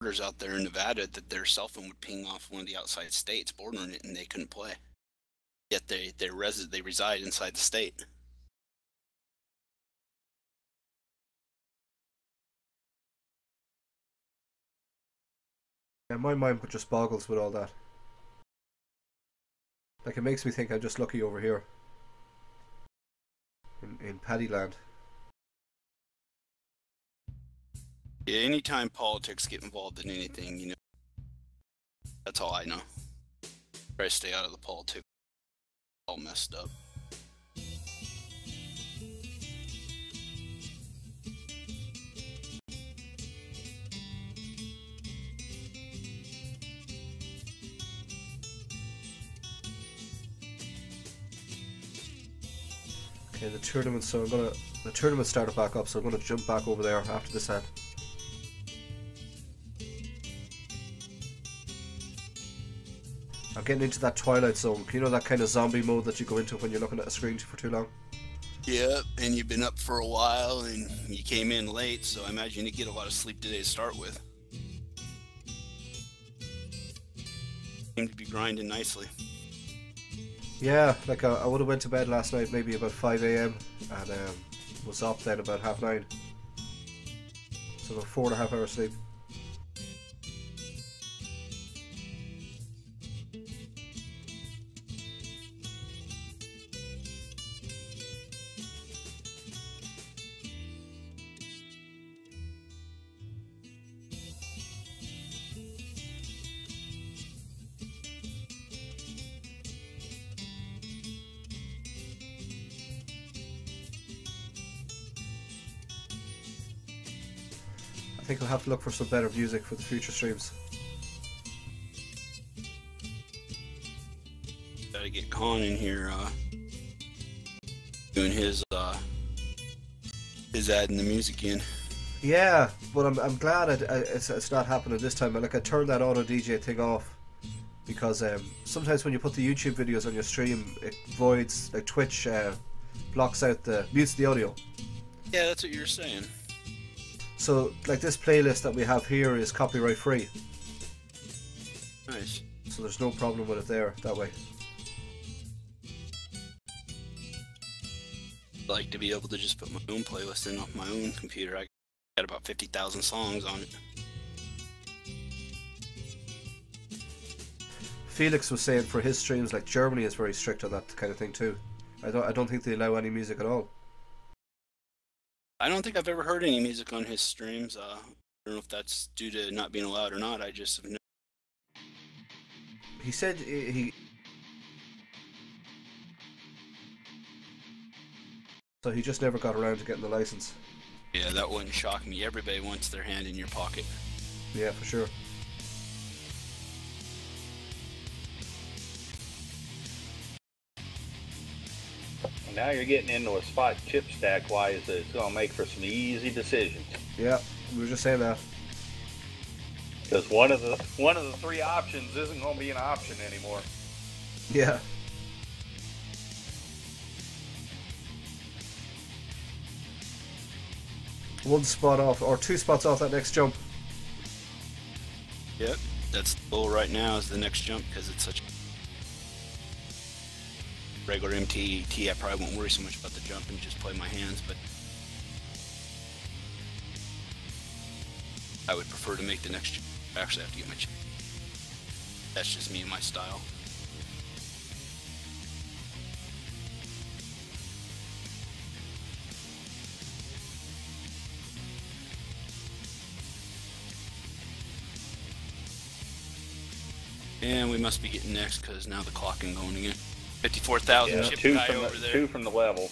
reporters out there in Nevada that their cell phone would ping off one of the outside states bordering it, and they couldn't play. Yet they reside inside the state. Yeah, my mind just boggles with all that. Like, it makes me think I'm just lucky over here in Paddyland. Yeah, anytime politics get involved in anything, you know, that's all I know. Try to stay out of the politics. All messed up. Okay, the tournament. So the tournament started back up. So I'm gonna jump back over there after this hand. I'm getting into that Twilight Zone. You know, that kind of zombie mode that you go into when you're looking at a screen for too long? Yep, and you've been up for a while, and you came in late, so I imagine you get a lot of sleep today to start with. Seem to be grinding nicely. Yeah, like I would have went to bed last night maybe about 5 AM and was up then about 9:30. So about 4.5 hours sleep. I think I'll have to look for some better music for the future streams. Gotta get Con in here doing his adding the music in. Yeah, but I'm glad it's not happening this time. Like, I turned that auto DJ thing off because sometimes when you put the YouTube videos on your stream, it voids, like Twitch blocks out mutes the audio. Yeah, that's what you were saying. So, like, this playlist that we have here is copyright free. Nice. So there's no problem with it there, that way. I'd like to be able to just put my own playlist in off my own computer. I got about 50,000 songs on it. Felix was saying for his streams, like, Germany is very strict on that kind of thing too. I don't think they allow any music at all. I don't think I've ever heard any music on his streams. I don't know if that's due to not being allowed or not. I just have He said so he just never got around to getting the license. Yeah, that wouldn't shock me. Everybody wants their hand in your pocket. Yeah, for sure. Now you're getting into a spot chip stack wise that it's going to make for some easy decisions. Yeah, we were just saying that. Because one of the three options isn't going to be an option anymore. Yeah. One spot off, or 2 spots off that next jump. Yep, that's the goal right now is the next jump because it's such a regular MTT. I probably won't worry so much about the jump and just play my hands, but I would prefer to make the next jump. I actually have to get my chip. That's just me and my style. And we must be getting next because now the clocking going again. 54,000 chip guy over there. 2 from the level.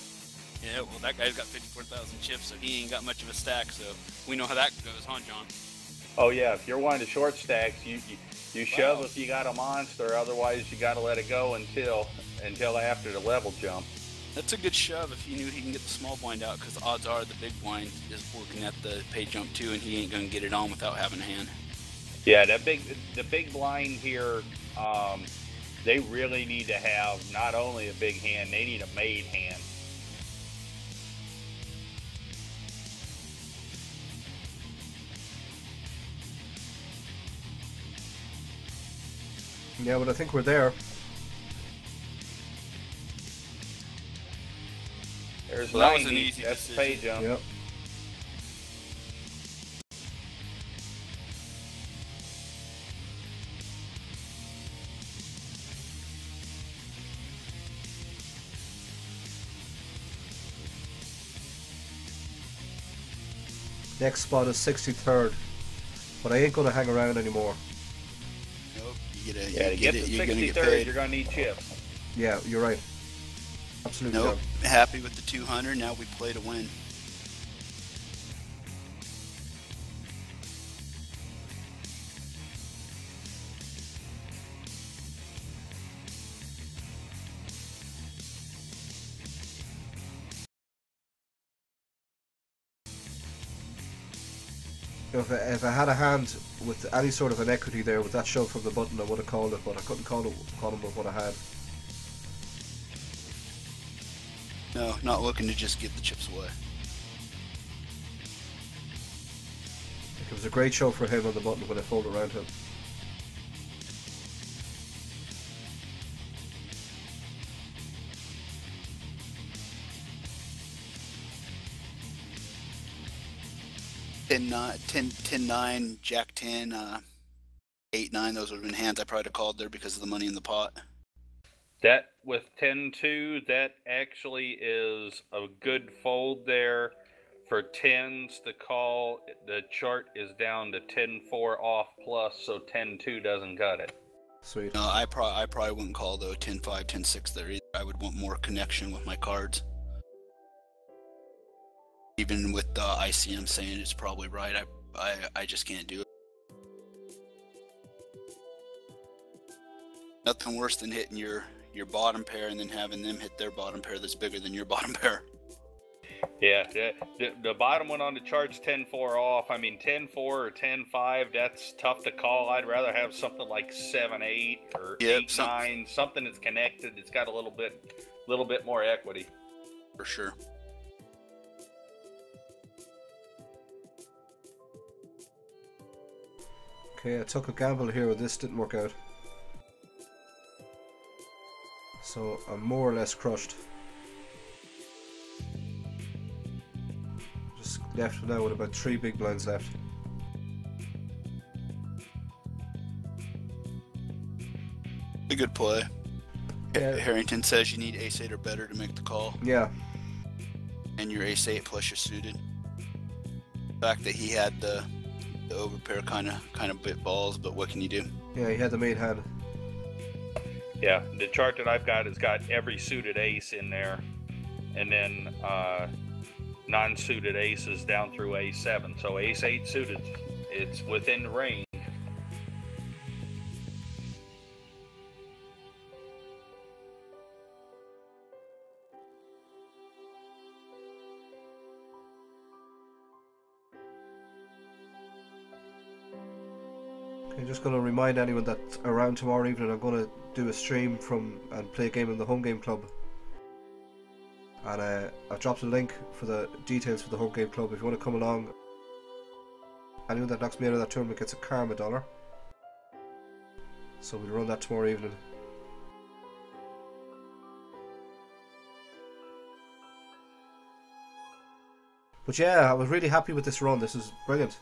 Yeah, well that guy's got 54,000 chips, so he ain't got much of a stack. So we know how that goes, huh, John? Oh yeah, if you're one of the short stacks, you shove if you got a monster. Otherwise, you got to let it go until after the level jump. That's a good shove if he knew he can get the small blind out, because the odds are the big blind is working at the pay jump too, and he ain't gonna get it on without having a hand. Yeah, the big blind here, they really need to have not only a big hand, they need a made hand. Yeah, but I think we're there. There's Well, that was 90. an easy That's the decision. pay jump. Yep. Next spot is 63rd, but I ain't gonna hang around anymore. Nope. You get it. Yeah, to get to You're gonna get 63rd, paid. you're gonna need chips. Yeah, you're right. Absolutely. Nope. Right. Happy with the 200. Now we play to win. If I had a hand with any sort of an equity there with that shove from the button, I would have called it, but I couldn't call him with what I had. No, not looking to just give the chips away. It was a great show for him on the button when I folded around him. Ten 9, Jack 10, 8 9. Those would have been hands I probably called there because of the money in the pot. That with 10-2, that actually is a good fold there. For 10s to call, the chart is down to 10-4 off plus, so 10-2 doesn't cut it. Sweet. No, I probably wouldn't call though 10-5, 10-6 there either. I would want more connection with my cards. Even with the ICM saying it's probably right, I just can't do it. Nothing worse than hitting your bottom pair and then having them hit their bottom pair that's bigger than your bottom pair. Yeah, the bottom one on the chart's 10-4 off. I mean, 10-4 or 10-5, that's tough to call. I'd rather have something like 7-8 or 8-9, something that's connected. It's got a little bit more equity. For sure. Okay, I took a gamble here, but this didn't work out. So I'm more or less crushed. Just left now with about 3 big blinds left. A good play. Yeah. Harrington says you need ace-8 or better to make the call. Yeah. And your ace-8 plus your suited. The fact that he had the overpair kind of bit balls, but what can you do? Yeah, he had the main hand. Yeah, the chart that I've got has got every suited ace in there, and then non-suited aces down through A7. So ace-8 suited, it's within range. I'm just going to remind anyone that around tomorrow evening I'm going to do a stream and play a game in the home game club. And I've dropped a link for the details for the home game club. If you want to come along, anyone that knocks me out of that tournament gets a karma dollar. So we'll run that tomorrow evening. But yeah, I was really happy with this run. This is brilliant.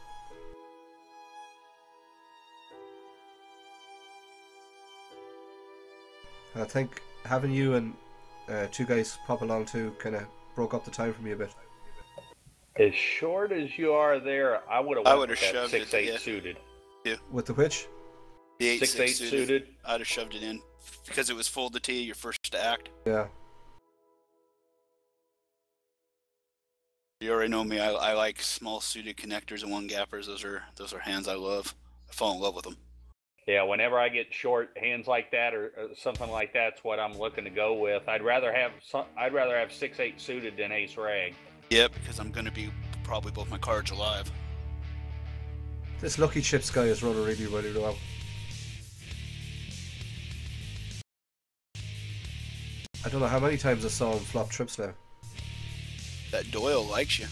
And I think having you and 2 guys pop along too kind of broke up the time for me a bit. As short as you are there, I would have went with that 6-8 suited. Yeah. With the which? The 6-8 suited. I'd have shoved it in because it was full to tee, your first act. Yeah. You already know me. I like small suited connectors and one gappers. Those are hands I love. I fall in love with them. Yeah, whenever I get short hands like that or something like that's what I'm looking to go with. I'd rather have 6-8 suited than ace rag. Yeah, because I'm going to be probably both my cards alive. This Lucky Chips guy is running really, really well. I don't know how many times I saw him flop trips now. That Doyle likes you.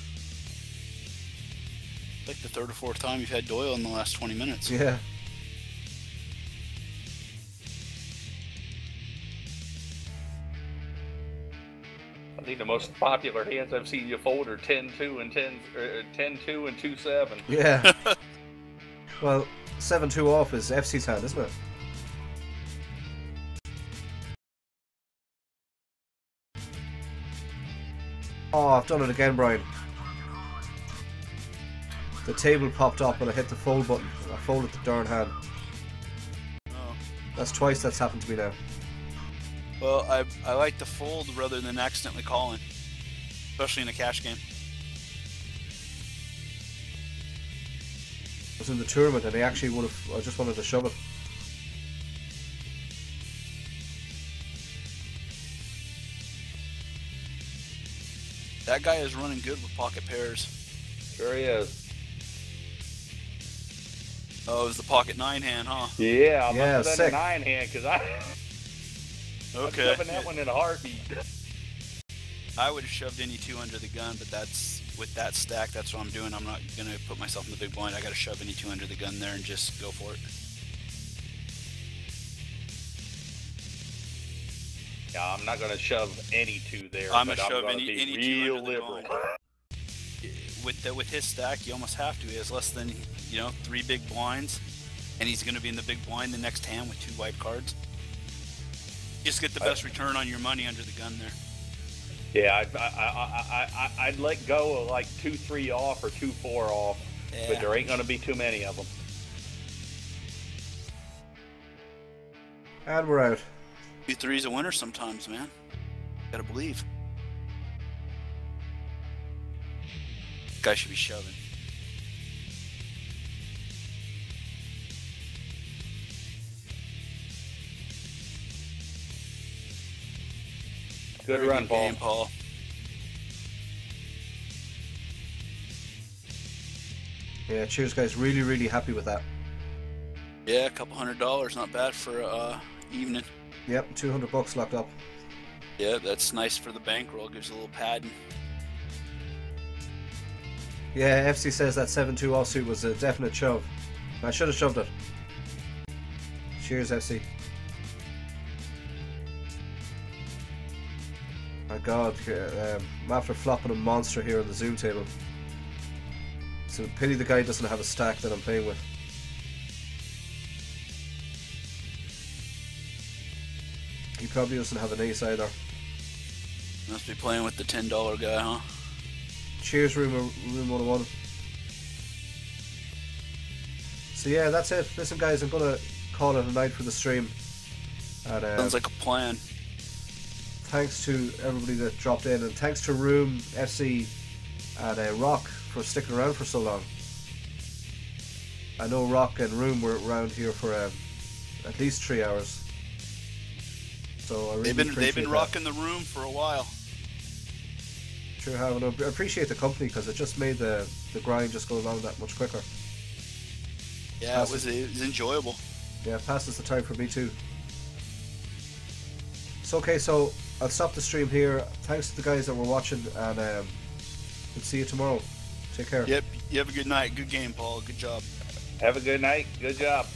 Like the 3rd or 4th time you've had Doyle in the last 20 minutes. Yeah. think the most popular hands I've seen you fold are 10-2 and 10-2 and 2-7. Yeah. Well, 7-2 off is FC's hand, isn't it? Oh, I've done it again, Brian. The table popped up and I hit the fold button. I folded the darn hand. Oh. That's twice that's happened to me now. Well, I like to fold rather than accidentally calling, especially in a cash game. I was in the tournament and he actually would have. I just wanted to shove it. That guy is running good with pocket pairs. Sure he is. Oh, it was the pocket 9 hand, huh? Yeah, Yeah, I'm sick. a 9 hand because I'm Okay. shoving that one in a heartbeat. I would have shoved any 2 under the gun, but that's with that stack. That's what I'm doing. I'm not gonna put myself in the big blind. I got to shove any 2 under the gun there and just go for it. Yeah, I'm not gonna shove any 2 there. I'm but gonna shove gonna any be 2 real under the liberal. blind. With his stack, you almost have to. He has less than 3 big blinds, and he's gonna be in the big blind the next hand with 2 white cards. Just get the best return on your money under the gun there. Yeah, I'd let go of like 2-3 off or 2-4 off, Yeah. but there ain't gonna be too many of them. And we're out. 2-3's a winner sometimes, man. Gotta believe. Guy should be shoving. Good Very run, Paul. game, Paul. Yeah, cheers, guys. Really, really happy with that. Yeah, a couple $100, not bad for evening. Yep, $200 locked up. Yeah, that's nice for the bankroll. Gives you a little padding. Yeah, FC says that 7-2 offsuit was a definite shove. I should have shoved it. Cheers, FC. My God, I'm after flopping a monster here on the Zoom table. It's a pity the guy doesn't have a stack that I'm playing with. He probably doesn't have an ace either. Must be playing with the $10 guy, huh? Cheers, room 101. So yeah, that's it. Listen, guys, I'm gonna call it a night for the stream. And, Sounds like a plan. thanks to everybody that dropped in, and thanks to Room, FC, and Rock for sticking around for so long. I know Rock and Room were around here for at least 3 hours. So I really They've appreciate been that. rocking the room for a while. Sure have, and I appreciate the company because it just made the grind just go along that much quicker. Yeah, it was enjoyable. Yeah, passes the time for me too. So okay, so I'll stop the stream here. Thanks to the guys that were watching, and we'll see you tomorrow. Take care. Yep, you have a good night. Good game, Paul. Good job. Have a good night. Good job.